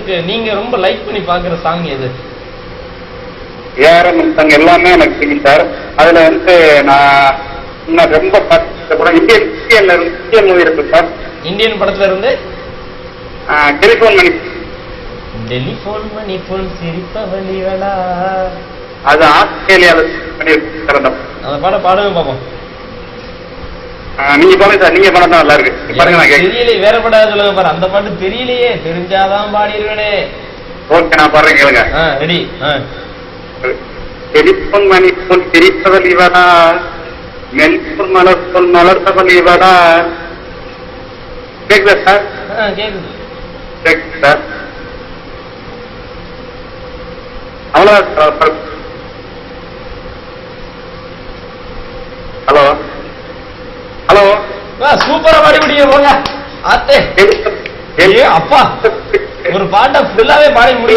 உங்களுக்கு நீங்க ரொம்ப லைக் பண்ணி பாக்குற சாங் எது? ஏஆர்எம் சாங் எல்லாமே எனக்கு தெரியும் சார். அதுல வந்து நான் ரொம்ப இந்தியன் மூவி இருக்கு சார். இந்தியன் படத்துல இருந்து டெலிபோன் மணி. டெலிபோன் மணி போல் சிரிப்பவளிகளா, அது ஆஸ்திரேலியால பண்ணிருக்கு சார். அந்த பாடம் பாடவே பாப்போம். நீங்க பாருங்க சார், நீங்க பாடம் தான் நல்லா இருக்கு பாருங்க. நான் தெரியல, வேற படம் சொல்லுங்க பாரு. அந்த பாட்டு தெரியலையே, தெரிஞ்சாதான் பாடிடுவேனே. ஓகே, நான் பாடுறேன் கேளுங்க. ரெடி. டெலிபோன் மணி போல் சிரிப்பவளிகளா, மெல்போன் மலர் போல் மலர்த்தவளிகளா. கேக்குதா சார்? கேக்குது. கேக்குது சார். அவ்வளவுதான் சார். Hello hello. சூப்பரா பாடி முடிய போங்க. அத்தே அப்பா ஒரு பாட்டை ஃபுல்லாவே பாடி முடியும்.